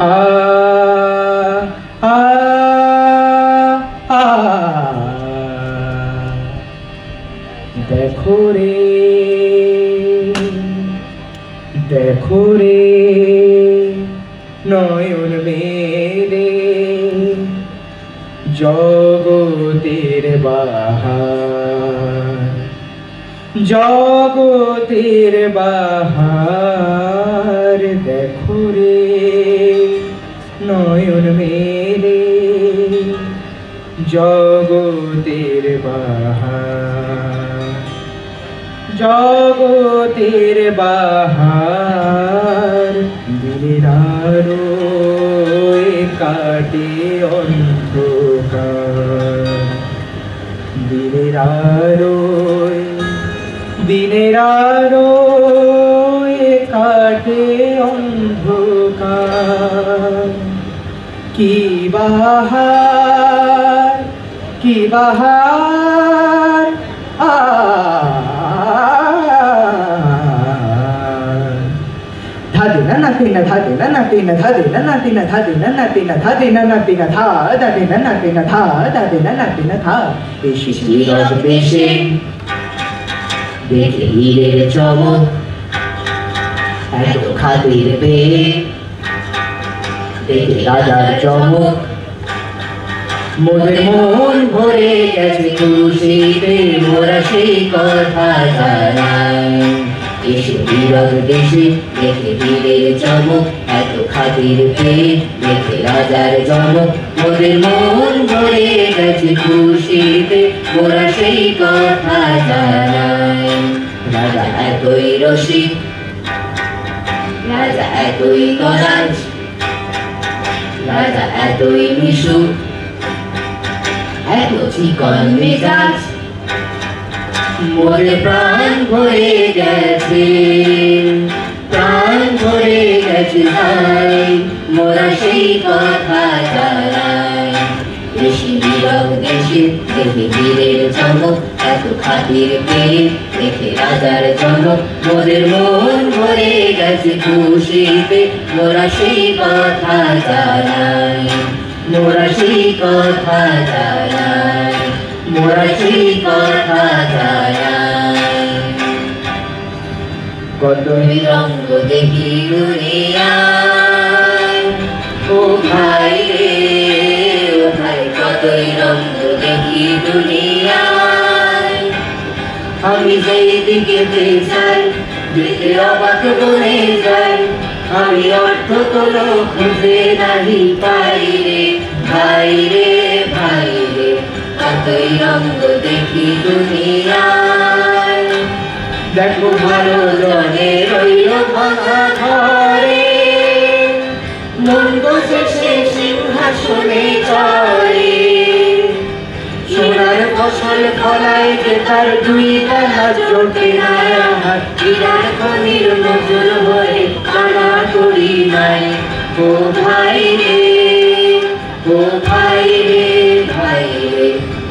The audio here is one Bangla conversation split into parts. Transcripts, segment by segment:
আ আ আ দেখো রে দেখো রে নয়ন মেলে জগতের বাহার জগতের বাহার দেখো রে নয়ন মেলে জগতের বাহার জগতের বাহার দিনের আলোয় কাটে অন্ধকার দিনের আলোয় কাটে অন্ধকার কি বাহার কি বাহার আ ধাদে না না তিনা ধাদে না না তিনা ধাদে না না তিনা ধাদে না না তিনা ধাদে না না তিনা ধা ধাদে না না তিনা ধা ধাদে না না তিনা ধা এসেছি রস বেশে দেখে হীরের চমক এত খাতির পেয়ে দেখে রাজার চমক মোদের মন ভরে গেছে খুশিতে মোরা সেই কথা জানাই এসে বিরল দেশে দেখে হীরের চমক এত খাতির পেয়ে দেখে রাজার চমক মোদের মন ভরে গেছে খুশিতে মোরা সেই কথা জানাই রাজা এতই রসিক রাজা এতই করাজ রাজা এতই মিশুক এত চিকন মেজাজ মোরে প্রাণ ভরে গেছে প্রাণ ভরে গেছে ভাই মোরা সেই কথা জানাই দেশি বিরল দেশে দেখে হীরের চমক এত খাতির পেয়ে দেখে রাজার চমক মোদের মন ভরে গেছে খুশিতে মোরা সেই কথা জানাই মোরা সেই কথা জানাই মোরা সেই কথা জানাই কতই রঙ দেখি দুনিয়ায় ও ভাই রে ও ভাই কতই রঙ দেখি দুনিয়ায় আমি যেই দিকে যাই দেখে অবাক বনে যাই আমি অর্থ কোনো খুঁজে নাহি পাই রে ভাই রে ভাই রে কতই রঙ দেখি দুনিয়ায় দেখো ভালো জনে রইল ভাঙা ঘরে মন্দ শেষে সিংহাসনে চড়ে সোনার ফসল ফলায় যে তার দুই বেলা জোটে না হীরার খনির মজুর হয়ে কানা করি নাই ও ভাই রে ও ভাই রে ভাই রে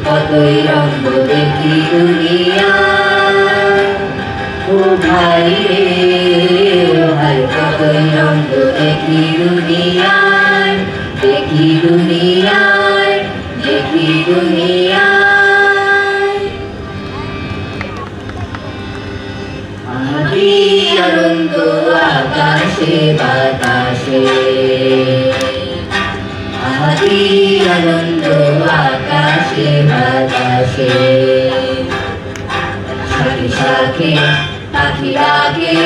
কতই রঙ দেখি দুনিয়ায় ও ভাই রে ও ভাই কতই রঙ দেখি দুনিয়ায় দেখি দুনিয়ায় দেখি দুনিয়ায় আদি আনন্দ আকাশে বাতাসে আদি আনন্দ আকাশে বাতাসে শাখে শাখে পাখি ডাকে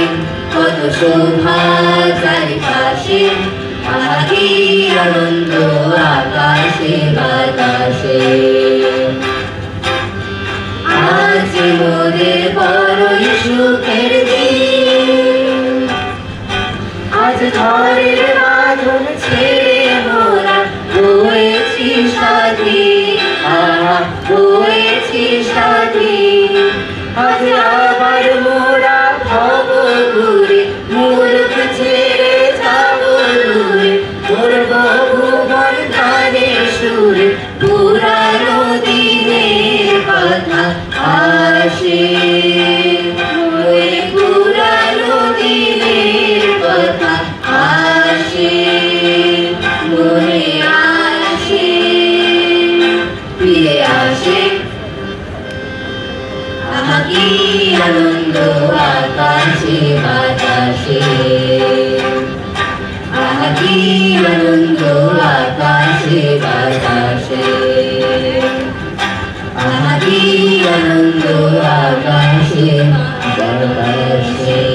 কত শোভা চারিপাশে আদি আনন্দ আকাশে বাতাসে আজ মোদের বড়ই সুখের দিন আজ ঘরের বাঁধন ছেড়ে মোরা হয়েছি স্বাধীন হয়েছি স্বাধীন আজ আবার মোরা ভব ঘুরে মূর্খ ছেড়ে যাব দূরে করব ভুবন গানে সুরে পুরানো দিনের কথা আসে পুরানো দিনের কথা আসে। কি আনন্দ আকাশে বাতাসে